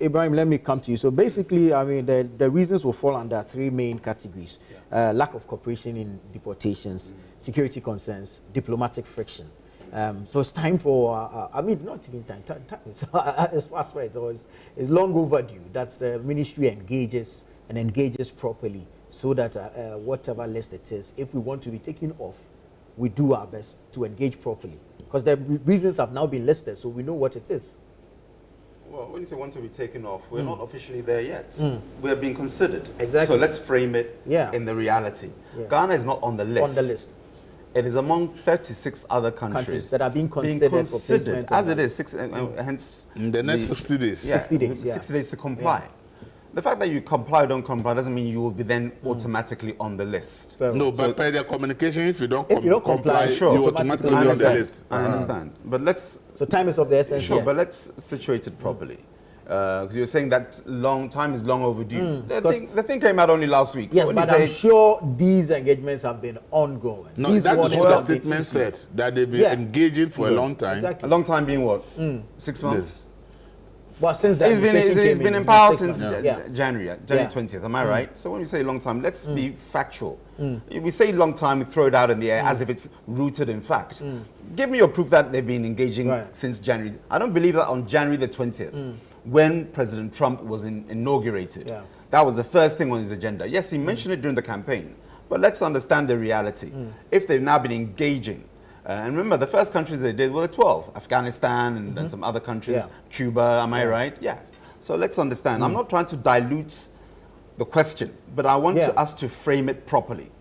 Ibrahim, let me come to you. So basically, I mean, the reasons will fall under three main categories. Lack of cooperation in deportations, security concerns, diplomatic friction. So it's time for, I mean, not even time it's, as far as it's long overdue that the ministry engages properly so that whatever list it is, if we want to be taken off, we do our best to engage properly. Because the reasons have now been listed, so we know what it is. Well, when you say want to be taken off, we're not officially there yet. We're being considered. Exactly. So let's frame it in the reality. Ghana is not on the list. On the list. It is among 36 other countries that are being considered for placement. As it is, hence... In the next 60 days. 60 days, 60 days to comply. The fact that you comply or don't comply doesn't mean you will be then automatically on the list. No, but per their communication, if you don't comply, sure, you automatically on the list. I understand. But let's... So time is of the essence. Sure, but let's situate it properly. Because you're saying that time is long overdue. The thing came out only last week. Yes, so but I'm sure these engagements have been ongoing. No, that is what the statement said, that they've been engaging for a long time. Exactly. A long time being what? 6 months? Yes. Well, since that he's been in power since January 20th, am I right? So when we say long time, let's be factual. If we say long time, we throw it out in the air as if it's rooted in fact. Give me your proof that they've been engaging since January. I don't believe that on January the 20th, when President Trump was inaugurated, that was the first thing on his agenda. Yes, he mentioned it during the campaign, but let's understand the reality. If they've now been engaging, and remember, the first countries they did were the 12, Afghanistan and some other countries, Cuba, am I right? Yes. So let's understand. I'm not trying to dilute the question, but I want us to frame it properly.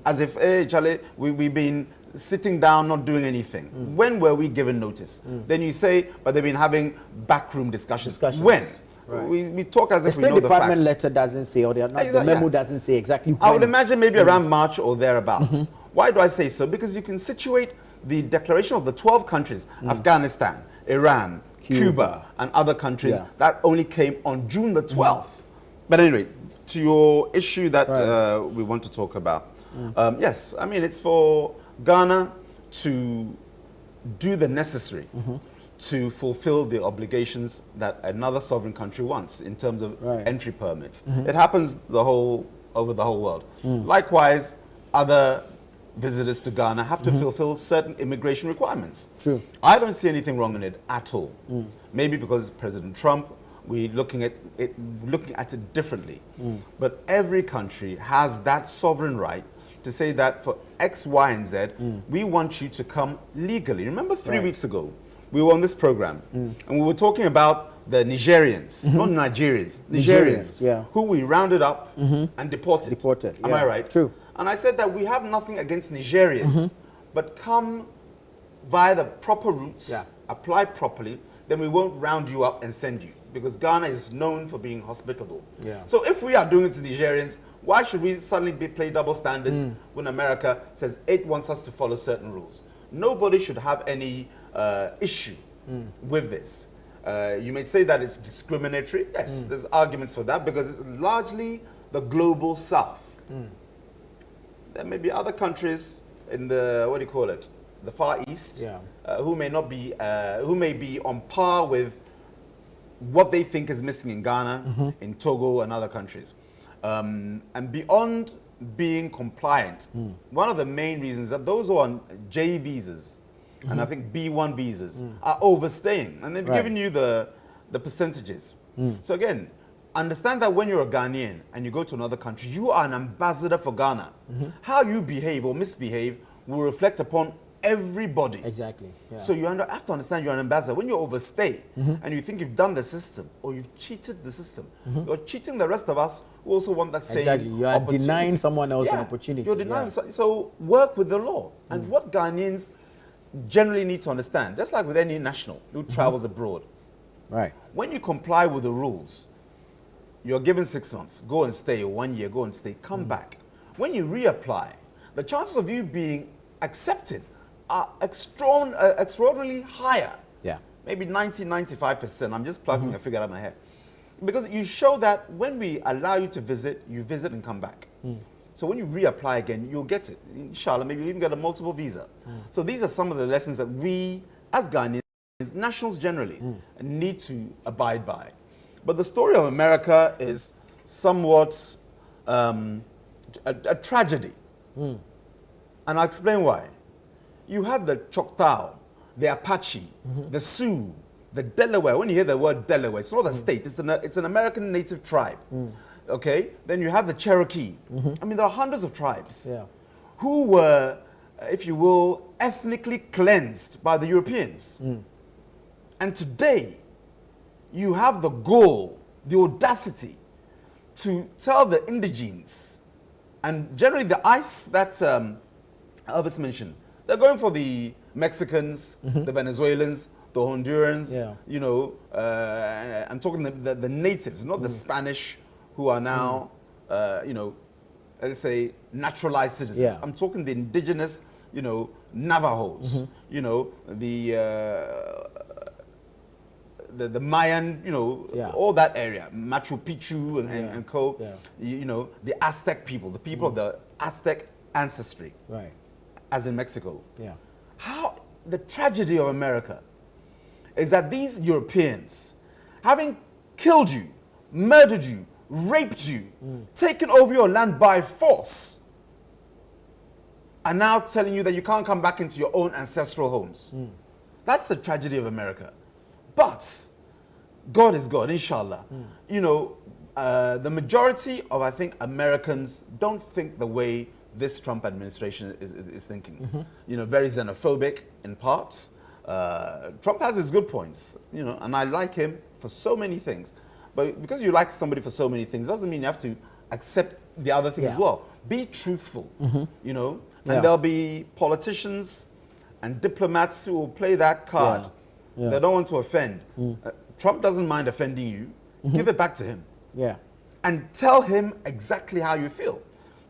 As if, hey, Charlie, we've been sitting down, not doing anything. When were we given notice? Then you say, but they've been having backroom discussions. When? Right. We talk as if we know the fact. The State Department letter doesn't say, or the memo doesn't say exactly when. I would imagine maybe around March or thereabouts. Why do I say so? Because you can situate the declaration of the 12 countries, Afghanistan, Iran, Cuba, and other countries, that only came on June the 12th. But anyway, to your issue that we want to talk about. Yes, I mean, it's for Ghana to do the necessary to fulfill the obligations that another sovereign country wants in terms of entry permits. It happens over the whole world. Likewise, other visitors to Ghana have to fulfill certain immigration requirements. True. I don't see anything wrong in it at all. Maybe because it's President Trump, we're looking at it differently. But every country has that sovereign right to say that for X, Y, and Z, we want you to come legally. Remember 3 weeks ago, we were on this program, and we were talking about the Nigerians, not Nigerians, Nigerians, who we rounded up and deported. Am I right? True. And I said that we have nothing against Nigerians, but come via the proper routes, apply properly, then we won't round you up and send you. Because Ghana is known for being hospitable. So if we are doing it to Nigerians, why should we suddenly play double standards when America says it wants us to follow certain rules? Nobody should have any issue with this. You may say that it's discriminatory. Yes, there's arguments for that because it's largely the global south. There may be other countries in the, what do you call it, the Far East, who may not be, who may be on par with what they think is missing in Ghana, in Togo and other countries. And beyond being compliant, one of the main reasons that those who are on J visas, and I think B1 visas, are overstaying. And they've given you the percentages. So again, understand that when you're a Ghanaian and you go to another country, you are an ambassador for Ghana. How you behave or misbehave will reflect upon everybody. Exactly. So you have to understand you're an ambassador. When you overstay and you think you've done the system or you've cheated the system, you're cheating the rest of us who also want that same opportunity. You are denying someone else an opportunity. You're denying. So work with the law. And what Ghanaians generally need to understand, just like with any national who travels abroad, when you comply with the rules, you're given 6 months, go and stay, or 1 year, go and stay, come back. When you reapply, the chances of you being accepted are extraordinarily higher. Maybe 90–95%. I'm just plugging a figure out of my head. Because you show that when we allow you to visit, you visit and come back. So when you reapply again, you'll get it. Inshallah, maybe you'll even get a multiple visa. So these are some of the lessons that we, as Ghanaians, nationals generally, need to abide by. But the story of America is somewhat a tragedy. And I'll explain why. You have the Choctaw, the Apache, the Sioux, the Delaware. When you hear the word Delaware, it's not a state, it's an American native tribe. Okay? Then you have the Cherokee. I mean, there are hundreds of tribes who were, if you will, ethnically cleansed by the Europeans. And today, you have the gall, the audacity to tell the indigenes, and generally the ICE that Elvis mentioned, they're going for the Mexicans, the Venezuelans, the Hondurans, you know, I'm talking the natives, not the Spanish who are now, you know, let's say naturalized citizens. I'm talking the indigenous, you know, Navajos, you know, the Mayan, you know, all that area, Machu Picchu and co, you know, the Aztec people, the people of the Aztec ancestry, as in Mexico. How the tragedy of America is that these Europeans, having killed you, murdered you, raped you, taken over your land by force, are now telling you that you can't come back into your own ancestral homes. That's the tragedy of America. But God is God, inshallah. You know, the majority of, I think, Americans don't think the way this Trump administration is thinking. You know, very xenophobic in parts. Trump has his good points, you know, and I like him for so many things. But because you like somebody for so many things doesn't mean you have to accept the other thing as well. Be truthful, you know, and there'll be politicians and diplomats who will play that card. They don't want to offend. Trump doesn't mind offending you. Give it back to him. And tell him exactly how you feel.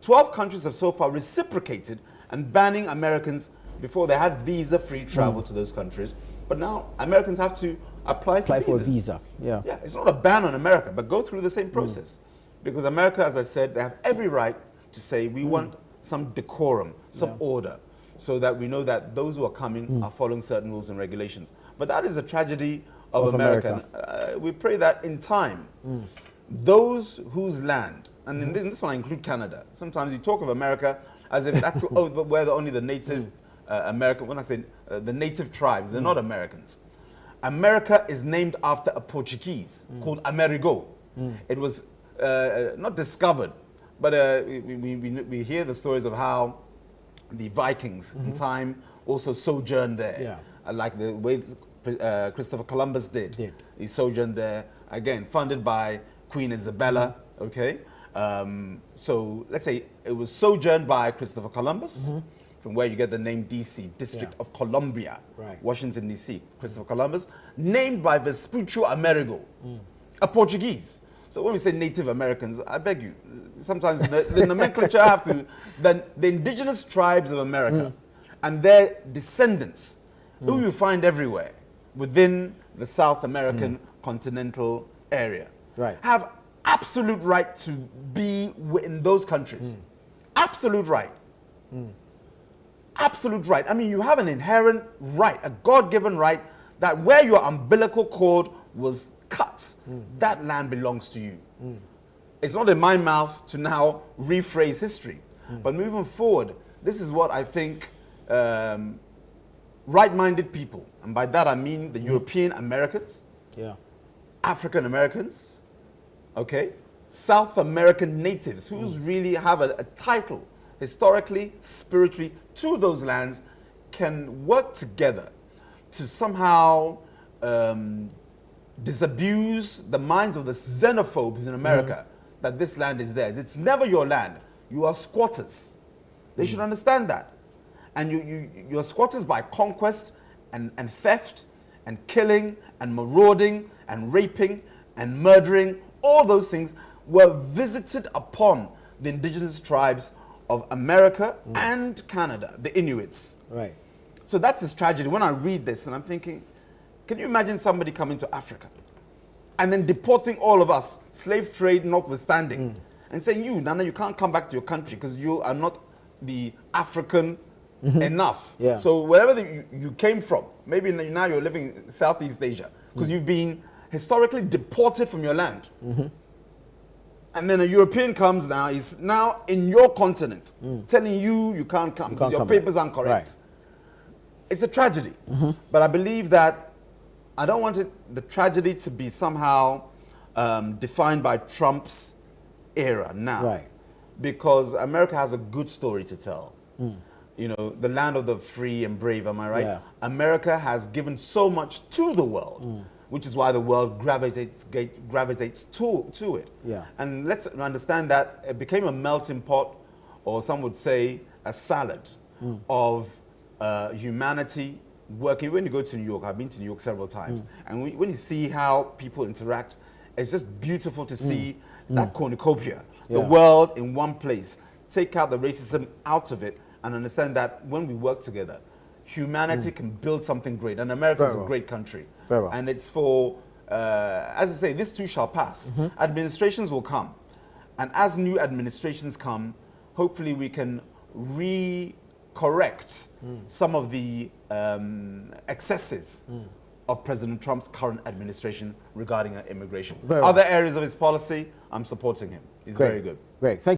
12 countries have so far reciprocated and banning Americans before they had visa-free travel to those countries. But now Americans have to apply for a visa. It's not a ban on America, but go through the same process. Because America, as I said, they have every right to say we want some decorum, some order, so that we know that those who are coming are following certain rules and regulations. But that is a tragedy of America. We pray that in time, those whose land, and in this one I include Canada, sometimes you talk of America as if that's where only the native American, when I say the native tribes, they're not Americans. America is named after a Portuguese called Amerigo. It was not discovered, but we hear the stories of how the Vikings in time also sojourned there, like the way Christopher Columbus did. He sojourned there, again, funded by Queen Isabella, okay? So let's say it was sojourned by Christopher Columbus, from where you get the name DC, District of Columbia, Washington, D.C., Christopher Columbus, named by Vespuccio Amerigo, a Portuguese. So when we say Native Americans, I beg you, sometimes the nomenclature have to, the indigenous tribes of America and their descendants, who you find everywhere within the South American continental area, have absolute right to be in those countries. Absolute right. Absolute right. I mean, you have an inherent right, a God-given right, that where your umbilical cord was cut, that land belongs to you. It's not in my mouth to now rephrase history. But moving forward, this is what I think right-minded people, and by that I mean the European Americans, African Americans, okay, South American natives, who really have a title, historically, spiritually, to those lands, can work together to somehow disabuse the minds of the xenophobes in America that this land is theirs. It's never your land. You are squatters. They should understand that. And you're squatters by conquest and theft and killing and marauding and raping and murdering. All those things were visited upon the indigenous tribes of America and Canada, the Inuits. So that's this tragedy. When I read this and I'm thinking, can you imagine somebody coming to Africa and then deporting all of us, slave trade notwithstanding, and saying, you, Nana, you can't come back to your country because you are not the African enough. So wherever you came from, maybe now you're living in Southeast Asia, because you've been historically deported from your land. And then a European comes now, is now in your continent, telling you you can't come because your papers aren't correct. Right. It's a tragedy. But I believe that I don't want the tragedy to be somehow defined by Trump's era now. Right. Because America has a good story to tell. You know, the land of the free and brave, am I right? Yeah. America has given so much to the world, which is why the world gravitates to it. Yeah. And let's understand that it became a melting pot, or some would say a salad, of humanity working. When you go to New York, I've been to New York several times, and when you see how people interact, it's just beautiful to see that cornucopia, the world in one place. Take out the racism out of it and understand that when we work together, humanity can build something great. And America is a great country. Very well. And it's for, as I say, this too shall pass. Administrations will come. And as new administrations come, hopefully we can correct some of the excesses of President Trump's current administration regarding immigration. Very well. Other areas of his policy, I'm supporting him. He's very good. Great. Thank you.